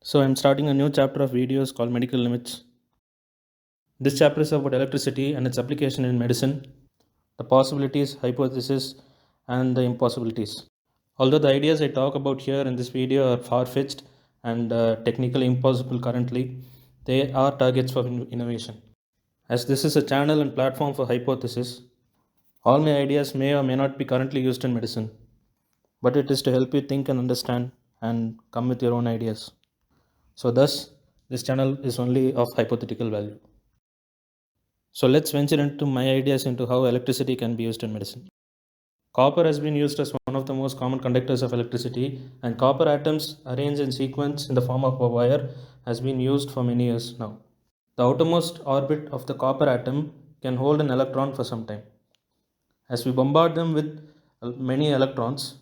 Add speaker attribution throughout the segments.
Speaker 1: So I'm starting a new chapter of videos called Medical Limits. This chapter is about electricity and its application in medicine, the possibilities, hypotheses, and the impossibilities. Although the ideas I talk about here in this video are far-fetched and technically impossible currently, they are targets for innovation. As this is a channel and platform for hypothesis, all my ideas may or may not be currently used in medicine, but it is to help you think and understand and come with your own ideas. So thus, this channel is only of hypothetical value. So let's venture into my ideas into how electricity can be used in medicine. Copper has been used as one of the most common conductors of electricity, and copper atoms arranged in sequence in the form of a wire has been used for many years now. The outermost orbit of the copper atom can hold an electron for some time. As we bombard them with many electrons,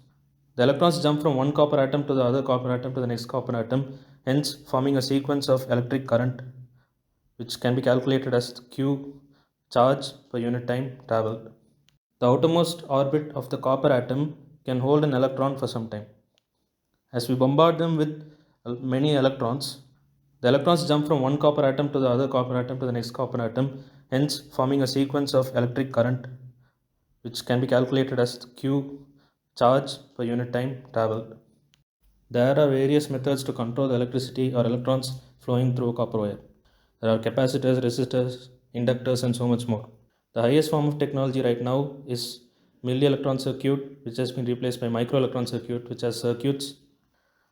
Speaker 1: the electrons jump from one copper atom to the other copper atom to the next copper atom, hence forming a sequence of electric current which can be calculated as Q charge per unit time traveled. The outermost orbit of the copper atom can hold an electron for some time. As we bombard them with many electrons, the electrons jump from one copper atom to the other copper atom to the next copper atom, hence forming a sequence of electric current which can be calculated as Q charge per unit time traveled. There are various methods to control the electricity or electrons flowing through a copper wire. There are capacitors, resistors, inductors, and so much more. The highest form of technology right now is milli-electron circuit, which has been replaced by microelectron circuit, which has circuits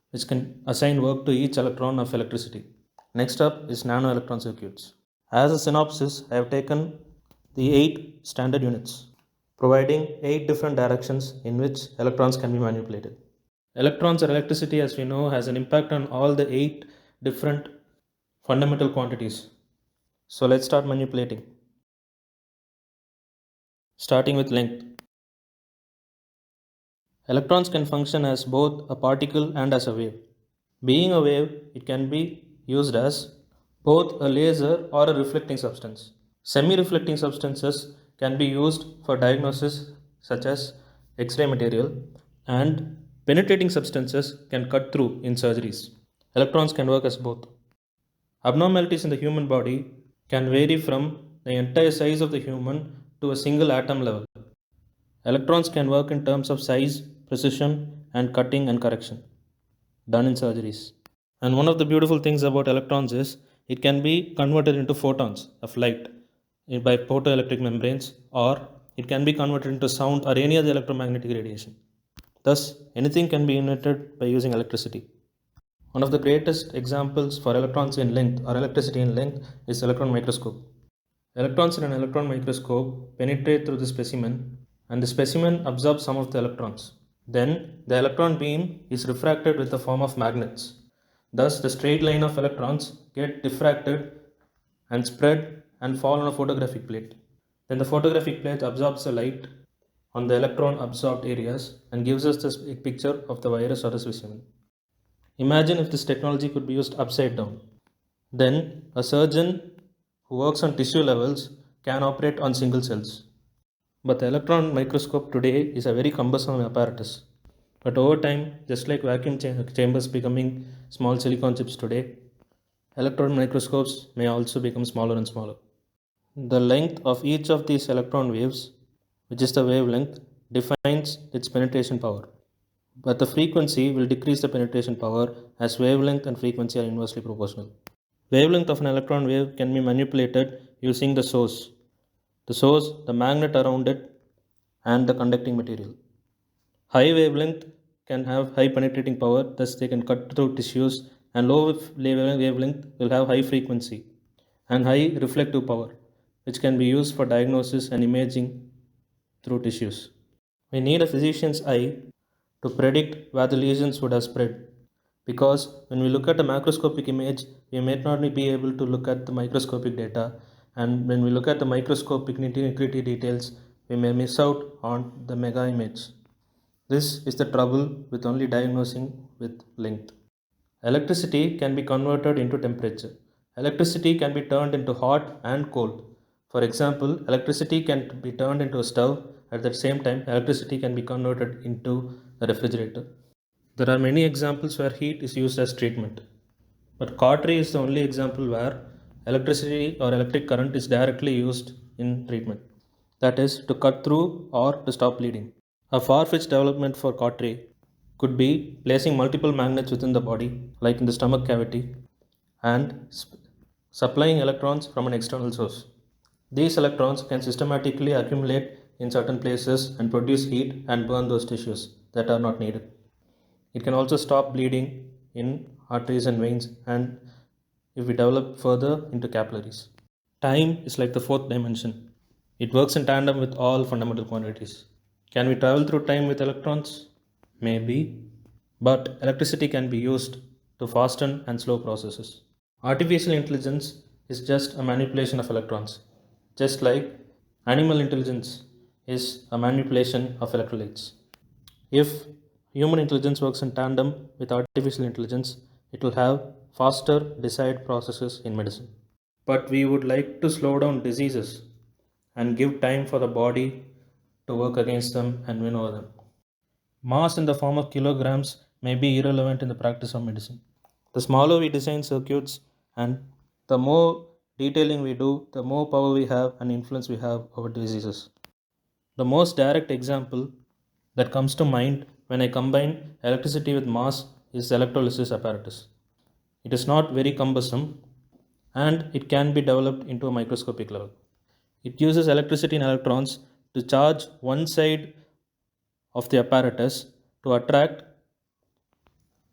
Speaker 1: which can assign work to each electron of electricity. Next up is nano-electron circuits. As a synopsis, I have taken the 8 standard units, providing 8 different directions in which electrons can be manipulated. Electrons or electricity, as we know, has an impact on all the 8 different fundamental quantities. So let's start manipulating. Starting with length. Electrons can function as both a particle and as a wave. Being a wave, it can be used as both a laser or a reflecting substance. Semi-reflecting substances can be used for diagnosis such as X-ray material, and penetrating substances can cut through in surgeries. Electrons can work as both. Abnormalities in the human body can vary from the entire size of the human to a single atom level. Electrons can work in terms of size, precision, and cutting and correction done in surgeries. And one of the beautiful things about electrons is it can be converted into photons of light by photoelectric membranes, or it can be converted into sound or any other electromagnetic radiation. Thus, anything can be emitted by using electricity. One of the greatest examples for electrons in length or electricity in length is electron microscope. Electrons in an electron microscope penetrate through the specimen, and the specimen absorbs some of the electrons. Then the electron beam is refracted with the form of magnets. Thus, the straight line of electrons get diffracted and spread and fall on a photographic plate. Then the photographic plate absorbs the light on the electron absorbed areas and gives us this picture of the virus or the specimen. Imagine if this technology could be used upside down. Then a surgeon who works on tissue levels can operate on single cells. But the electron microscope today is a very cumbersome apparatus. But over time, just like vacuum chambers becoming small silicon chips today, electron microscopes may also become smaller and smaller. The length of each of these electron waves, which is the wavelength, defines its penetration power. But the frequency will decrease the penetration power as wavelength and frequency are inversely proportional. Wavelength of an electron wave can be manipulated using the source, the magnet around it, and the conducting material. High wavelength can have high penetrating power, thus they can cut through tissues, and low wavelength will have high frequency and high reflective power, which can be used for diagnosis and imaging through tissues. We need a physician's eye to predict where the lesions would have spread, because when we look at a macroscopic image, we may not be able to look at the microscopic data, and when we look at the microscopic nitty-gritty details, we may miss out on the mega image. This is the trouble with only diagnosing with length. Electricity can be converted into temperature. Electricity can be turned into hot and cold. For example, electricity can be turned into a stove. At the same time, electricity can be converted into a refrigerator. There are many examples where heat is used as treatment. But cautery is the only example where electricity or electric current is directly used in treatment. That is, to cut through or to stop bleeding. A far-fetched development for cautery could be placing multiple magnets within the body, like in the stomach cavity, and supplying electrons from an external source. These electrons can systematically accumulate in certain places and produce heat and burn those tissues that are not needed. It can also stop bleeding in arteries and veins, and if we develop further into capillaries. Time is like the fourth dimension. It works in tandem with all fundamental quantities. Can we travel through time with electrons? Maybe, but electricity can be used to fasten and slow processes. Artificial intelligence is just a manipulation of electrons, just like animal intelligence is a manipulation of electrolytes. If human intelligence works in tandem with artificial intelligence, it will have faster desired processes in medicine. But we would like to slow down diseases and give time for the body to work against them and win over them. Mass in the form of kilograms may be irrelevant in the practice of medicine. The smaller we design circuits and the more detailing we do, the more power we have and influence we have over diseases. The most direct example that comes to mind when I combine electricity with mass is the electrolysis apparatus. It is not very cumbersome and it can be developed into a microscopic level. It uses electricity and electrons to charge one side of the apparatus to attract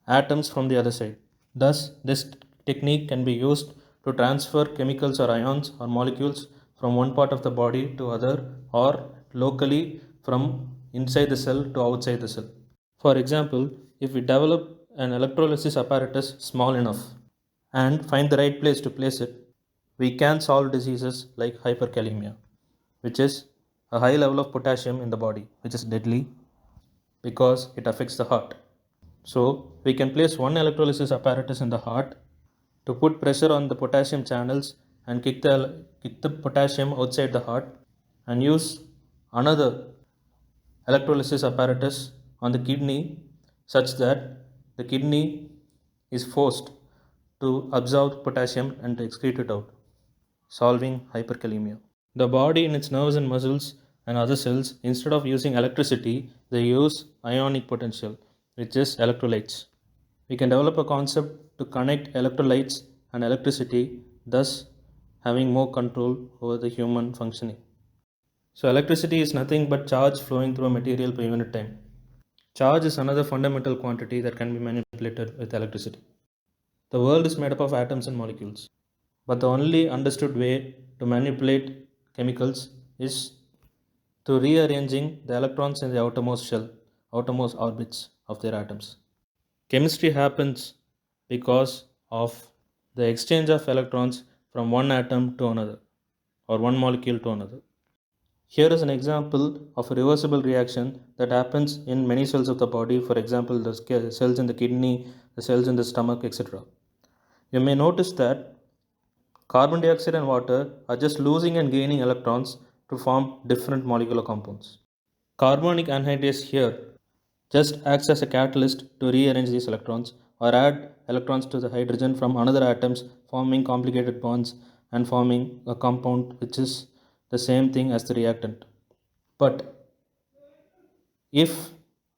Speaker 1: atoms from the other side. Thus, this technique can be used to transfer chemicals or ions or molecules from one part of the body to other or locally from inside the cell to outside the cell. For example, if we develop an electrolysis apparatus small enough and find the right place to place it, we can solve diseases like hyperkalemia, which is a high level of potassium in the body, which is deadly because it affects the heart. So, we can place one electrolysis apparatus in the heart to put pressure on the potassium channels and kick the potassium outside the heart, and use another electrolysis apparatus on the kidney such that the kidney is forced to absorb potassium and to excrete it out, solving hyperkalemia. The body in its nerves and muscles and other cells, instead of using electricity, they use ionic potential, which is electrolytes. We can develop a concept to connect electrolytes and electricity, thus having more control over the human functioning. So, electricity is nothing but charge flowing through a material per unit time. Charge is another fundamental quantity that can be manipulated with electricity. The world is made up of atoms and molecules, but the only understood way to manipulate chemicals is through rearranging the electrons in the outermost orbits of their atoms. Chemistry happens because of the exchange of electrons from one atom to another or one molecule to another. Here is an example of a reversible reaction that happens in many cells of the body, for example, the cells in the kidney, the cells in the stomach, etc. You may notice that carbon dioxide and water are just losing and gaining electrons to form different molecular compounds. Carbonic anhydrase here just acts as a catalyst to rearrange these electrons or add electrons to the hydrogen from another atoms, forming complicated bonds and forming a compound which is the same thing as the reactant. But if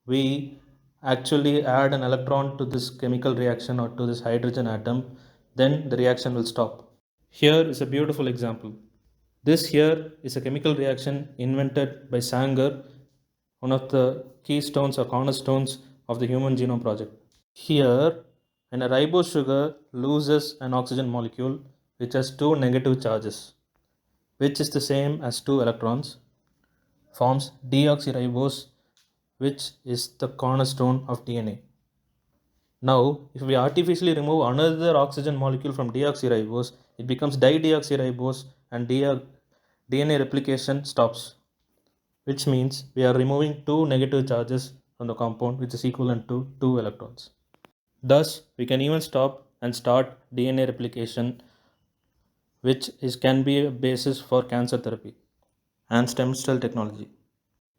Speaker 1: we actually add an electron to this chemical reaction or to this hydrogen atom, then the reaction will stop. Here is a beautiful example. This here is a chemical reaction invented by Sanger, one of the keystones or cornerstones of the Human Genome Project. Here, when a ribose sugar loses an oxygen molecule which has two negative charges, which is the same as two electrons, forms deoxyribose, which is the cornerstone of DNA. Now, if we artificially remove another oxygen molecule from deoxyribose, it becomes dideoxyribose and DNA replication stops, which means we are removing two negative charges from the compound, which is equivalent to two electrons. Thus, we can even stop and start DNA replication, which can be a basis for cancer therapy and stem cell technology.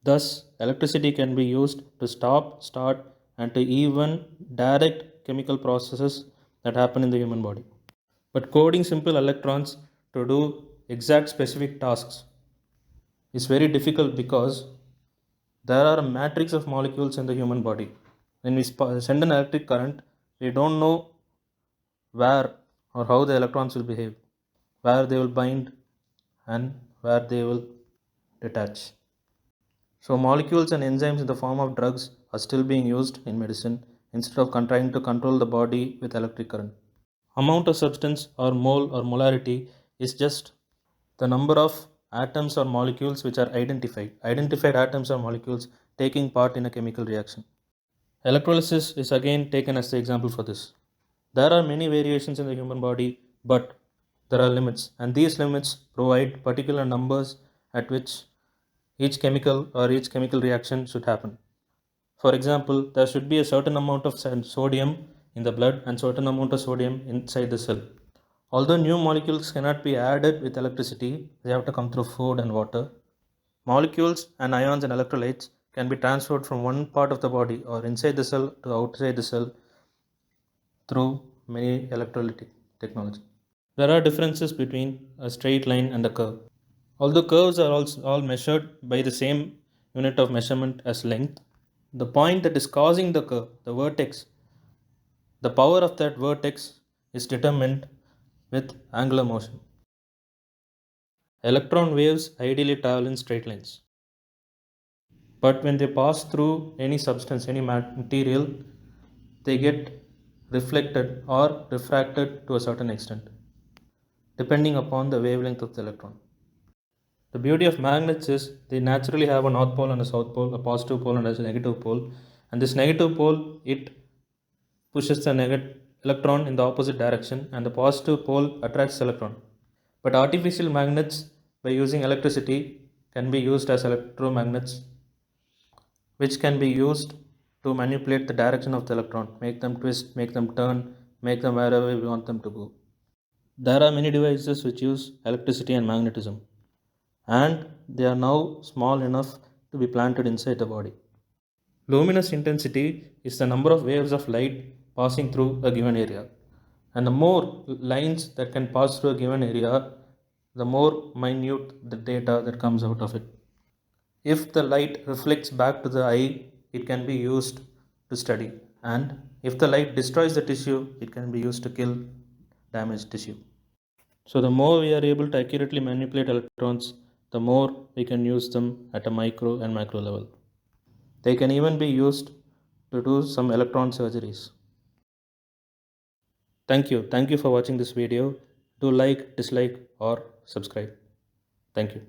Speaker 1: Thus, electricity can be used to stop, start, and to even direct chemical processes that happen in the human body. But coding simple electrons to do exact specific tasks is very difficult because there are a matrix of molecules in the human body. When we send an electric current, we don't know where or how the electrons will behave, where they will bind, and where they will detach. So, molecules and enzymes in the form of drugs are still being used in medicine instead of trying to control the body with electric current. Amount of substance or mole or molarity is just the number of atoms or molecules which are identified atoms or molecules taking part in a chemical reaction. Electrolysis is again taken as the example for this. There are many variations in the human body, but there are limits, and these limits provide particular numbers at which each chemical or each chemical reaction should happen. For example, there should be a certain amount of sodium in the blood and certain amount of sodium inside the cell. Although new molecules cannot be added with electricity, they have to come through food and water. Molecules and ions and electrolytes can be transferred from one part of the body or inside the cell to outside the cell through many electrolytic technology. There are differences between a straight line and a curve. Although curves are also all measured by the same unit of measurement as length, the point that is causing the curve, the vertex, the power of that vertex is determined with angular motion. Electron waves ideally travel in straight lines. But when they pass through any substance, any material, they get reflected or refracted to a certain extent, depending upon the wavelength of the electron. The beauty of magnets is they naturally have a north pole and a south pole, a positive pole and a negative pole. And this negative pole, it pushes the electron in the opposite direction, and the positive pole attracts the electron. But artificial magnets, by using electricity, can be used as electromagnets, which can be used to manipulate the direction of the electron, make them twist, make them turn, make them wherever we want them to go. There are many devices which use electricity and magnetism, and they are now small enough to be planted inside the body. Luminous intensity is the number of waves of light passing through a given area. And the more lines that can pass through a given area, the more minute the data that comes out of it. If the light reflects back to the eye, it can be used to study. And if the light destroys the tissue, it can be used to kill damaged tissue. So, the more we are able to accurately manipulate electrons, the more we can use them at a micro and macro level. They can even be used to do some electron surgeries. Thank you. Thank you for watching this video. Do like, dislike, or subscribe. Thank you.